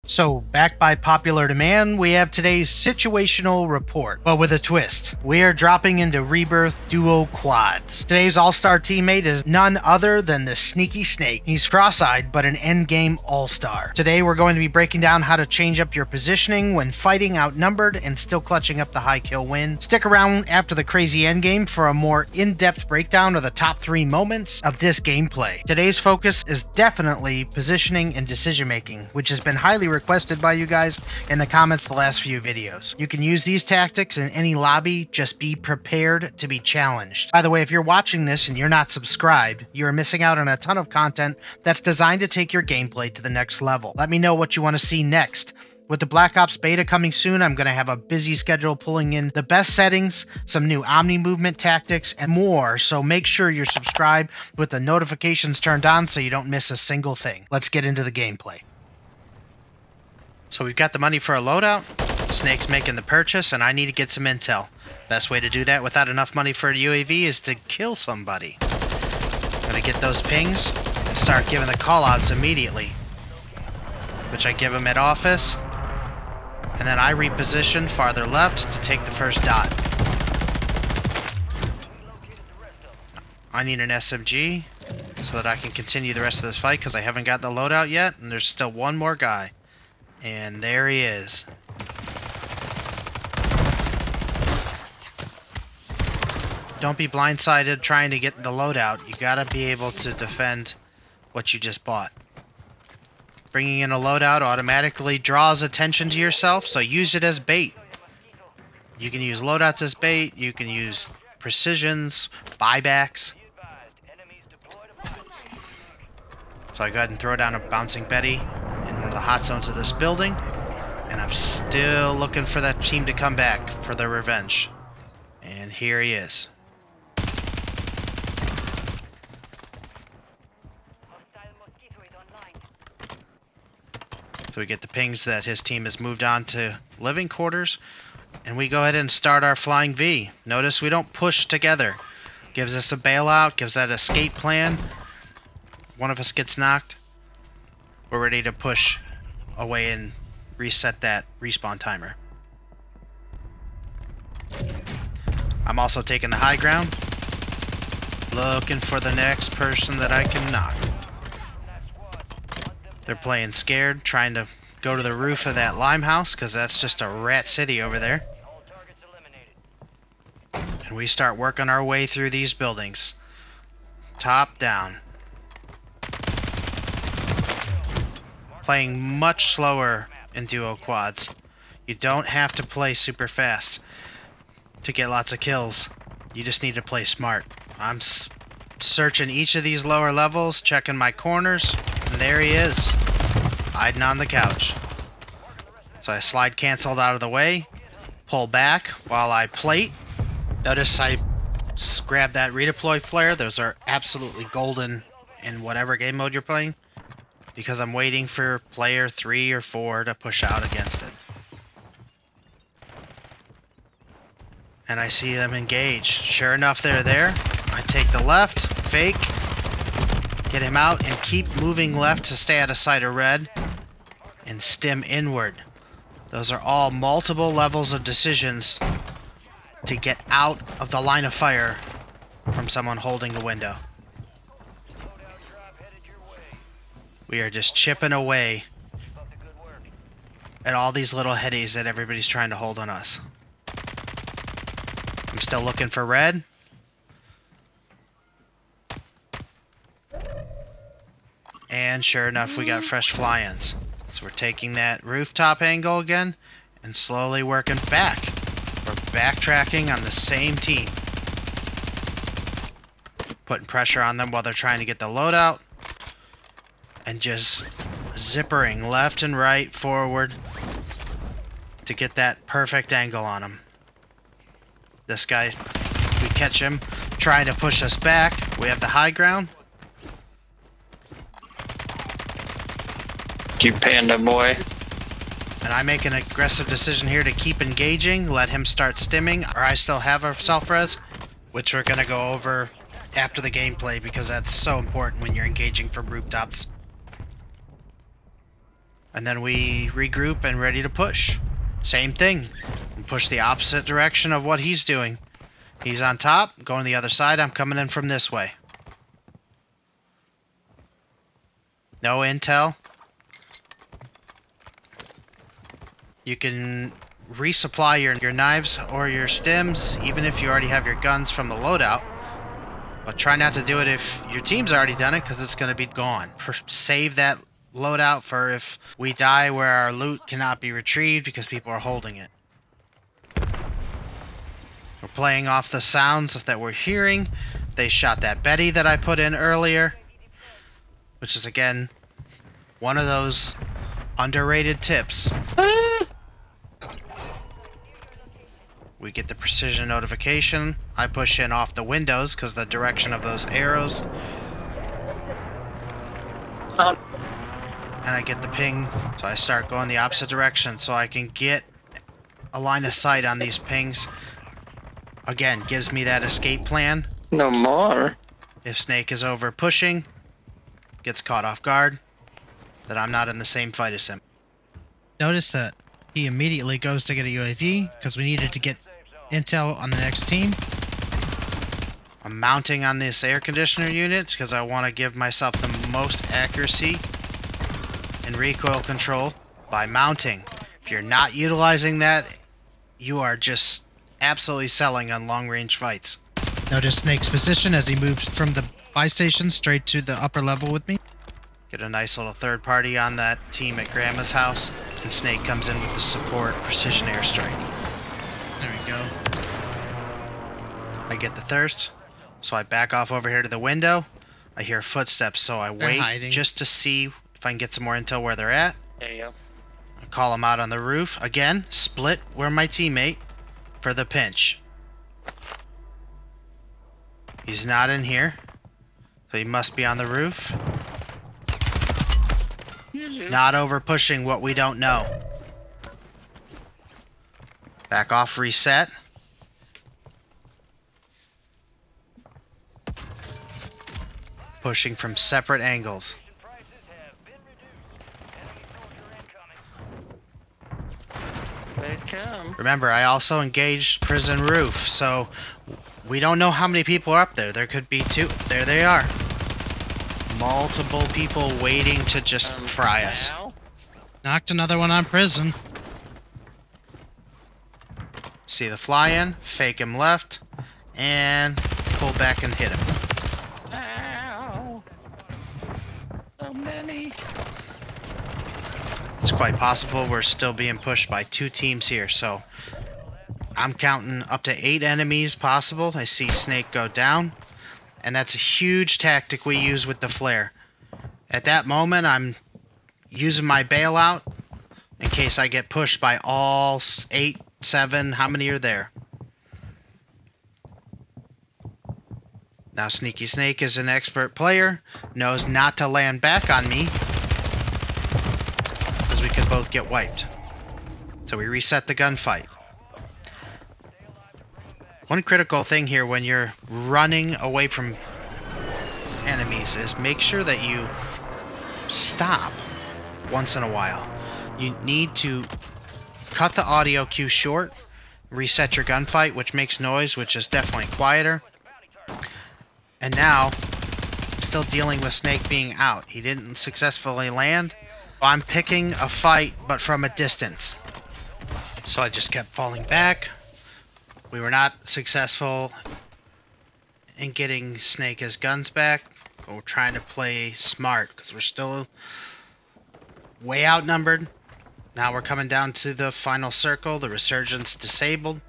So, back by popular demand, we have today's situational report, but with a twist. We are dropping into Rebirth Duo Quads. Today's all-star teammate is none other than the Sneaky Snake. He's cross-eyed, but an endgame all-star. Today, we're going to be breaking down how to change up your positioning when fighting outnumbered and still clutching up the high kill win. Stick around after the crazy endgame for a more in-depth breakdown of the top 3 moments of this gameplay. Today's focus is definitely positioning and decision-making, which has been highly requested by you guys in the comments the last few videos. You can use these tactics in any lobby, just be prepared to be challenged. By the way, if you're watching this and you're not subscribed, you're missing out on a ton of content that's designed to take your gameplay to the next level. Let me know what you want to see next. With the Black Ops beta coming soon, I'm going to have a busy schedule pulling in the best settings, some new Omni movement tactics, and more, so make sure you're subscribed with the notifications turned on so you don't miss a single thing. Let's get into the gameplay. So we've got the money for a loadout, Snake's making the purchase, and I need to get some intel. Best way to do that without enough money for a UAV is to kill somebody. I'm going to get those pings and start giving the callouts immediately, which I give them at office. And then I reposition farther left to take the first dot. I need an SMG so that I can continue the rest of this fight because I haven't got the loadout yet, and there's still one more guy. And there he is. Don't be blindsided trying to get the loadout. You gotta be able to defend what you just bought. Bringing in a loadout automatically draws attention to yourself, so use it as bait. You can use loadouts as bait, you can use precisions, buybacks. So I go ahead and throw down a bouncing Betty in one of the hot zones of this building, and I'm still looking for that team to come back for their revenge. And here he is. So we get the pings that his team has moved on to living quarters, and we go ahead and start our flying V. Notice we don't push together. Gives us a bailout, gives that escape plan. One of us gets knocked, we're ready to push away and reset that respawn timer. I'm also taking the high ground, looking for the next person that I can knock. They're playing scared, trying to go to the roof of that limehouse because that's just a rat city over there. And we start working our way through these buildings, top down. Playing much slower in duo quads. You don't have to play super fast to get lots of kills. You just need to play smart. I'm searching each of these lower levels, checking my corners, and there he is, hiding on the couch. So I slide canceled out of the way, pull back while I plate. Notice I grab that redeploy flare. Those are absolutely golden in whatever game mode you're playing, because I'm waiting for player 3 or 4 to push out against it. And I see them engage. Sure enough, they're there. I take the left, fake, get him out, and keep moving left to stay out of sight of red, and stim inward. Those are all multiple levels of decisions to get out of the line of fire from someone holding the window. We are just chipping away at all these little headies that everybody's trying to hold on us. I'm still looking for red. And sure enough, we got fresh fly-ins. So we're taking that rooftop angle again and slowly working back. We're backtracking on the same team. Putting pressure on them while they're trying to get the loadout. And just zippering left and right forward to get that perfect angle on him. This guy, we catch him trying to push us back. We have the high ground. You panda boy. And I make an aggressive decision here to keep engaging, let him start stimming, or I still have a self-res, which we're going to go over after the gameplay because that's so important when you're engaging from rooftops. And then we regroup and ready to push. Same thing. And push the opposite direction of what he's doing. He's on top, going the other side. I'm coming in from this way. No intel. You can resupply your knives or your stims, even if you already have your guns from the loadout. But try not to do it if your team's already done it, because it's going to be gone. Save that loadout for if we die where our loot cannot be retrieved because people are holding it. We're playing off the sounds that we're hearing. They shot that Betty that I put in earlier, which is, again, one of those underrated tips. We get the precision notification. I push in off the windows because the direction of those arrows. And I get the ping, so I start going the opposite direction so I can get a line of sight on these pings. Again, gives me that escape plan. No more. If Snake is over pushing, gets caught off guard, that I'm not in the same fight as him. Notice that he immediately goes to get a UAV because we needed to get intel on the next team. I'm mounting on this air conditioner unit because I want to give myself the most accuracy and recoil control by mounting. If you're not utilizing that, you are just absolutely selling on long-range fights. Notice Snake's position as he moves from the buy station straight to the upper level with me. Get a nice little third party on that team at Grandma's house, and Snake comes in with the support precision airstrike. There we go. I get the thirst, so I back off over here to the window. I hear footsteps, so I wait just to see if I can get some more intel where they're at. There you go. I call them out on the roof. Again, split where my teammate for the pinch. He's not in here, so he must be on the roof. Not over pushing what we don't know. Back off, reset. Pushing from separate angles. They come. Remember, I also engaged prison roof, so we don't know how many people are up there. There could be two. There they are. Multiple people waiting to just fry us. Knocked another one on prison. See the fly in, fake him left, and pull back and hit him. Ow. So many. It's quite possible we're still being pushed by two teams here, so I'm counting up to 8 enemies possible. I see Snake go down, and that's a huge tactic we use with the flare. At that moment, I'm using my bailout in case I get pushed by all 8, 7, how many are there? Now Sneaky Snake is an expert player, knows not to land back on me, because we could both get wiped. So we reset the gunfight. One critical thing here when you're running away from enemies is make sure that you stop once in a while. You need to cut the audio cue short, reset your gunfight, which makes noise, which is definitely quieter. And now, still dealing with Snake being out. He didn't successfully land. I'm picking a fight, but from a distance. So I just kept falling back. We were not successful in getting Snake his guns back, but we're trying to play smart because we're still way outnumbered. Now we're coming down to the final circle. The resurgence disabled.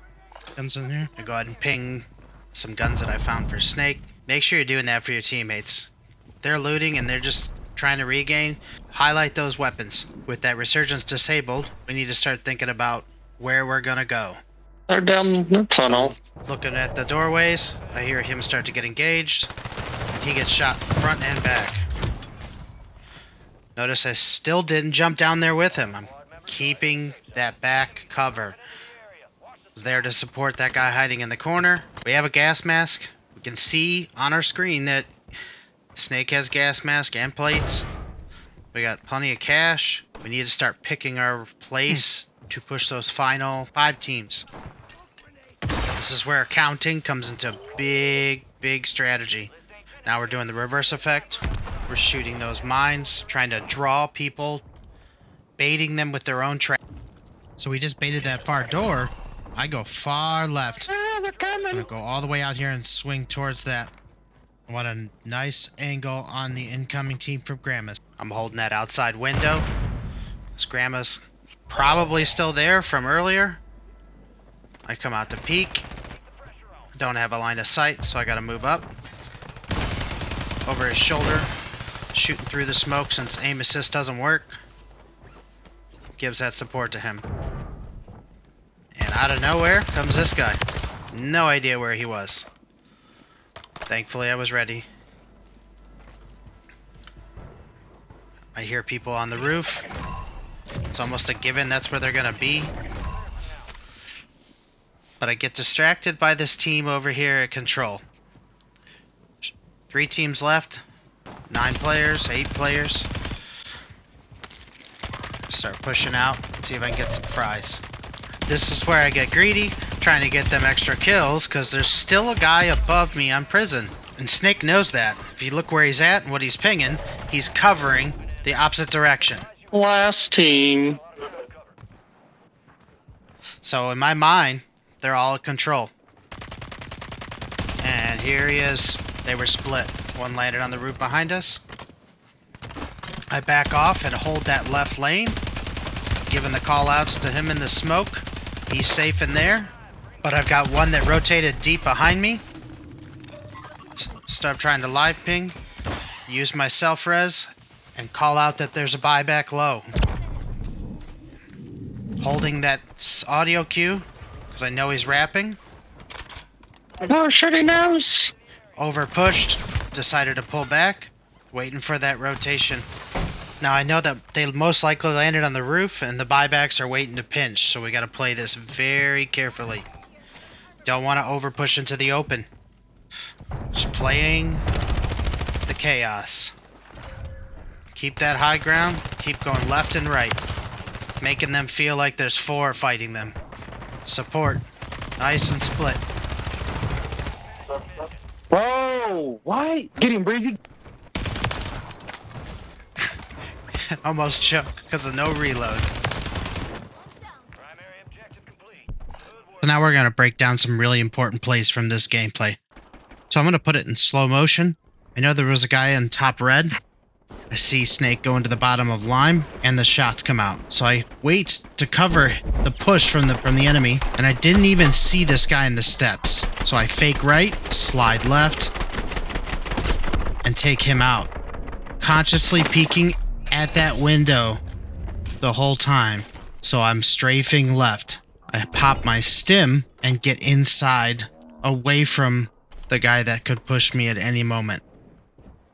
Guns in here. I go ahead and ping some guns that I found for Snake. Make sure you're doing that for your teammates. They're looting and they're just trying to regain. Highlight those weapons. With that resurgence disabled, we need to start thinking about where we're gonna go. They're down the tunnel. So, looking at the doorways, I hear him start to get engaged. He gets shot front and back. Notice I still didn't jump down there with him. I'm keeping that back cover. Was there to support that guy hiding in the corner. We have a gas mask. We can see on our screen that Snake has gas mask and plates. We got plenty of cash. We need to start picking our place to push those final 5 teams. This is where counting comes into big strategy. Now we're doing the reverse effect. We're shooting those mines, trying to draw people, baiting them with their own trap. So we just baited that far door. I go far left. Ah, they're I'm coming. gonna go all the way out here and swing towards that. I want a nice angle on the incoming team from Grandma's. I'm holding that outside window. This Grandma's probably still there from earlier. I come out to peek. Don't have a line of sight, so I gotta move up. Over his shoulder. Shooting through the smoke since aim assist doesn't work. Gives that support to him. And out of nowhere comes this guy. No idea where he was. Thankfully I was ready. I hear people on the roof. It's almost a given that's where they're gonna be. But I get distracted by this team over here at control. 3 teams left. 9 players, 8 players. Start pushing out, see if I can get some fries. This is where I get greedy, trying to get them extra kills, because there's still a guy above me on prison. And Snake knows that. If you look where he's at and what he's pinging, he's covering the opposite direction. Last team. So in my mind, they're all at control. And here he is. They were split. One landed on the roof behind us. I back off and hold that left lane, giving the call outs to him in the smoke. He's safe in there, but I've got one that rotated deep behind me. Start trying to live ping, use my self-res, and call out that there's a buyback low. Holding that audio cue, because I know he's rapping. Oh, shit, he knows. Over pushed, decided to pull back, waiting for that rotation. Now I know that they most likely landed on the roof and the buybacks are waiting to pinch, so we gotta play this very carefully. Don't want to over push into the open. Just playing the chaos. Keep that high ground, keep going left and right. Making them feel like there's 4 fighting them. Support. Nice and split. Whoa! Why? Get him, Breezy. Almost choked because of no reload. So now we're going to break down some really important plays from this gameplay. So I'm going to put it in slow motion. I know there was a guy in top red. I see Snake go into the bottom of lime, and the shots come out. So I wait to cover the push from the enemy, and I didn't even see this guy in the steps. So I fake right, slide left, and take him out. Consciously peeking at that window the whole time. So I'm strafing left. I pop my stim and get inside, away from the guy that could push me at any moment.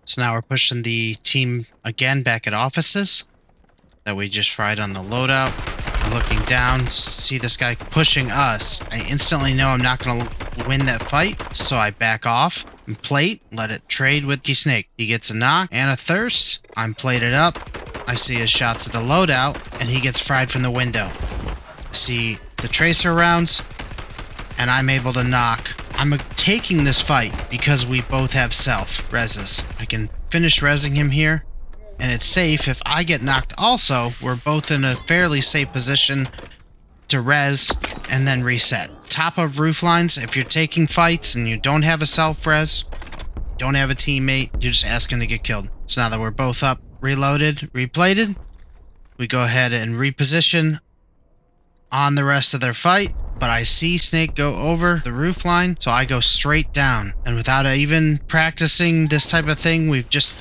So now we're pushing the team again back at offices that we just fried on the loadout. I'm looking down, see this guy pushing us. I instantly know I'm not going to win that fight, so I back off and plate, let it trade with Snake. He gets a knock and a thirst. I'm plated up. I see his shots at the loadout, and he gets fried from the window. I see the tracer rounds, and I'm able to knock. I'm taking this fight because we both have self-reses. I can finish resing him here, and it's safe. If I get knocked also, we're both in a fairly safe position to res and then reset. Top of roof lines, if you're taking fights and you don't have a self-res, don't have a teammate, you're just asking to get killed. So now that we're both up, reloaded, replated, we go ahead and reposition on the rest of their fight. But I see Snake go over the roof line, so I go straight down. And without even practicing this type of thing, we've just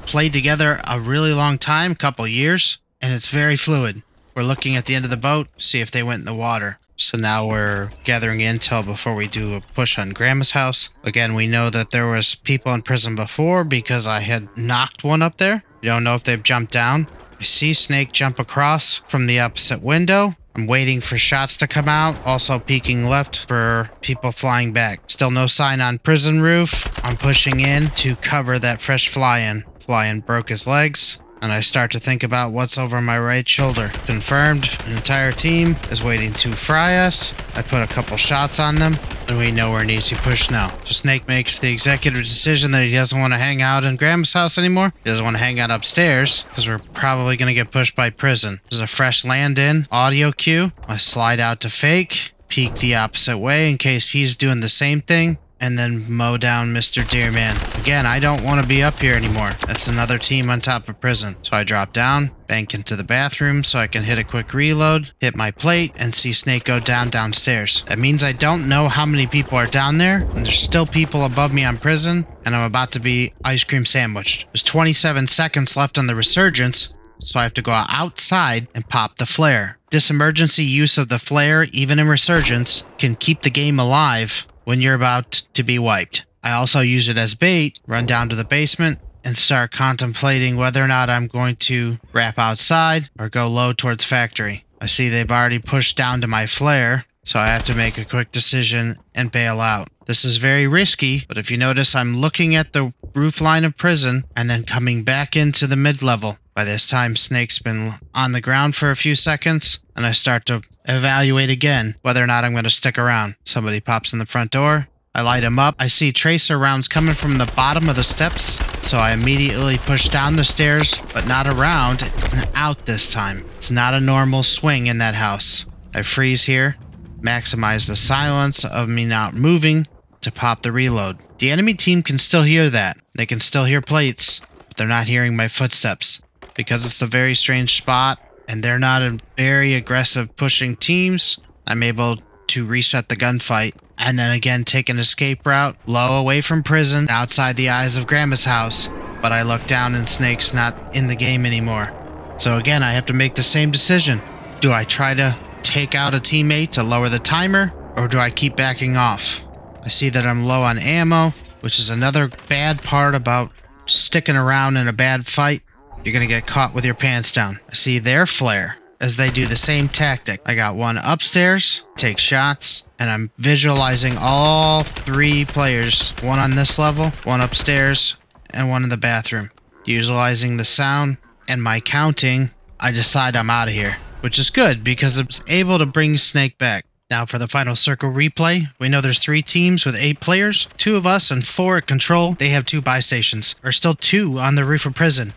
played together a really long time, couple years, and it's very fluid. We're looking at the end of the boat, see if they went in the water. So now we're gathering intel before we do a push on Grandma's house. Again, we know that there was people in prison before because I had knocked one up there. We don't know if they've jumped down. I see Snake jump across from the opposite window. I'm waiting for shots to come out, also peeking left for people flying back. Still no sign on prison roof. I'm pushing in to cover that fresh fly-in. Fly-in broke his legs. and I start to think about what's over my right shoulder. Confirmed, an entire team is waiting to fry us. I put a couple shots on them, and we know where it needs to push now. So Snake makes the executive decision that he doesn't want to hang out in Grandma's house anymore. He doesn't want to hang out upstairs, because we're probably going to get pushed by prison. There's a fresh land-in audio cue. I slide out to fake, peek the opposite way in case he's doing the same thing, and then mow down Mr. Deerman. Again, I don't want to be up here anymore. That's another team on top of prison. So I drop down, bank into the bathroom so I can hit a quick reload, hit my plate, and see Snake go downstairs. That means I don't know how many people are down there, and there's still people above me on prison, and I'm about to be ice cream sandwiched. There's 27 seconds left on the resurgence, so I have to go outside and pop the flare. This emergency use of the flare, even in resurgence, can keep the game alive when you're about to be wiped. I also use it as bait, run down to the basement, and start contemplating whether or not I'm going to wrap outside or go low towards factory. I see they've already pushed down to my flare, so I have to make a quick decision and bail out. This is very risky, but if you notice, I'm looking at the roof line of prison and then coming back into the mid-level. By this time, Snake's been on the ground for a few seconds, and I start to evaluate again whether or not I'm going to stick around. Somebody pops in the front door. I light him up. I see tracer rounds coming from the bottom of the steps, so I immediately push down the stairs, but not around and out this time. It's not a normal swing in that house. I freeze here, maximize the silence of me not moving to pop the reload. The enemy team can still hear that. They can still hear plates, but they're not hearing my footsteps. Because it's a very strange spot, and they're not a very aggressive pushing teams, I'm able to reset the gunfight, and then again take an escape route, low away from prison, outside the eyes of Grandma's house. But I look down and Snake's not in the game anymore. So again, I have to make the same decision. Do I try to take out a teammate to lower the timer, or do I keep backing off? I see that I'm low on ammo, which is another bad part about sticking around in a bad fight. You're going to get caught with your pants down. I see their flare as they do the same tactic. I got one upstairs, take shots, and I'm visualizing all three players. One on this level, one upstairs, and one in the bathroom. Utilizing the sound and my counting, I decide I'm out of here, which is good because I was able to bring Snake back. Now for the final circle replay, we know there's 3 teams with 8 players, 2 of us and 4 at control. They have 2 buy stations. There's still 2 on the roof of prison.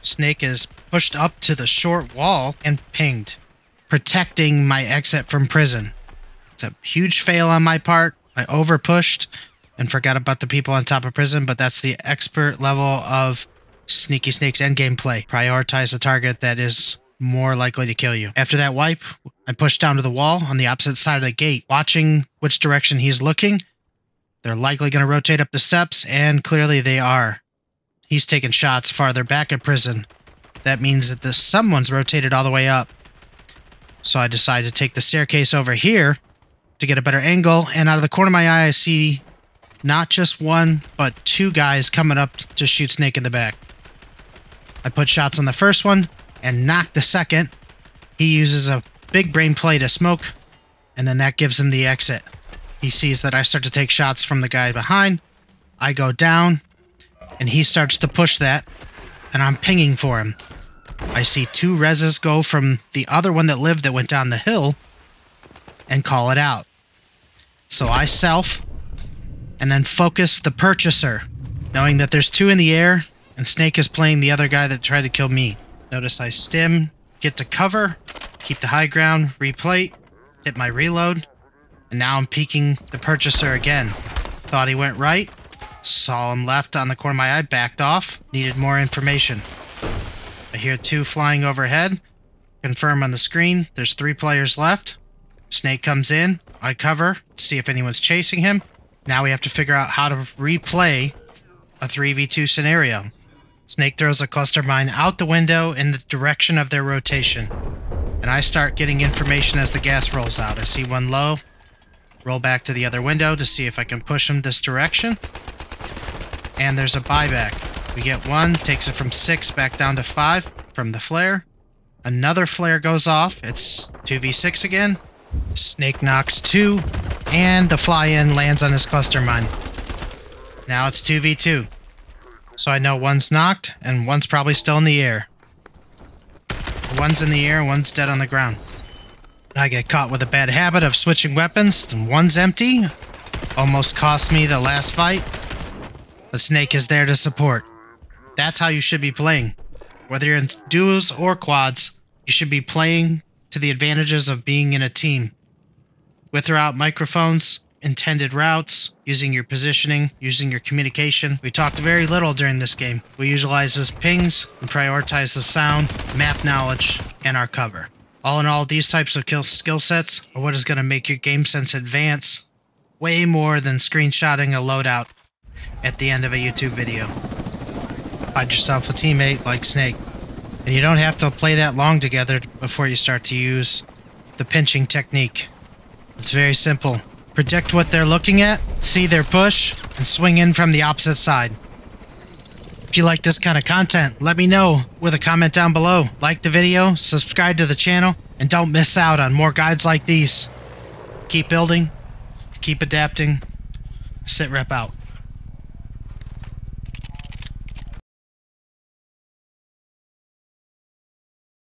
Snake is pushed up to the short wall and pinged, protecting my exit from prison. It's a huge fail on my part. I overpushed and forgot about the people on top of prison, but that's the expert level of Sneaky Snake's endgame play. Prioritize the target that is more likely to kill you. After that wipe, I push down to the wall on the opposite side of the gate, watching which direction he's looking. They're likely going to rotate up the steps, and clearly they are. He's taking shots farther back at prison. That means that someone's rotated all the way up. So I decide to take the staircase over here to get a better angle, and out of the corner of my eye I see not just 1, but 2 guys coming up to shoot Snake in the back. I put shots on the first one and knock the second. He uses a big brain play to smoke, and then that gives him the exit. He sees that I start to take shots from the guy behind. I go down, and he starts to push that, and I'm pinging for him. I see 2 reses go from the other one that lived that went down the hill and call it out. So I self and then focus the purchaser, knowing that there's 2 in the air and Snake is playing the other guy that tried to kill me. Notice I stim, get to cover, keep the high ground, replate, hit my reload, and now I'm peeking the purchaser again. Thought he went right. Saw him left on the corner of my eye, backed off, needed more information. I hear 2 flying overhead. Confirm on the screen, there's 3 players left. Snake comes in, I cover, see if anyone's chasing him. Now we have to figure out how to replay a 3v2 scenario. Snake throws a cluster mine out the window in the direction of their rotation. And I start getting information as the gas rolls out. I see 1 low, roll back to the other window to see if I can push him this direction. And there's a buyback. We get 1, takes it from 6 back down to 5 from the flare. Another flare goes off. It's 2v6 again. Snake knocks 2, and the fly-in lands on his cluster mine. Now it's 2v2. So I know 1's knocked, and 1's probably still in the air. One's in the air, one's dead on the ground. I get caught with a bad habit of switching weapons. One's empty. Almost cost me the last fight. But Snake is there to support. That's how you should be playing. Whether you're in duos or quads, you should be playing to the advantages of being in a team. With or without microphones, intended routes, using your positioning, using your communication. We talked very little during this game. We utilize as pings and prioritize the sound, map knowledge, and our cover. All in all, these types of skill sets are what is going to make your game sense advance way more than screenshotting a loadout at the end of a YouTube video. Find yourself a teammate like Snake, and you don't have to play that long together before you start to use the pinching technique. It's very simple. Predict what they're looking at, see their push, and swing in from the opposite side. If you like this kind of content, let me know with a comment down below. Like the video, subscribe to the channel, and don't miss out on more guides like these. Keep building, keep adapting. SitRep out.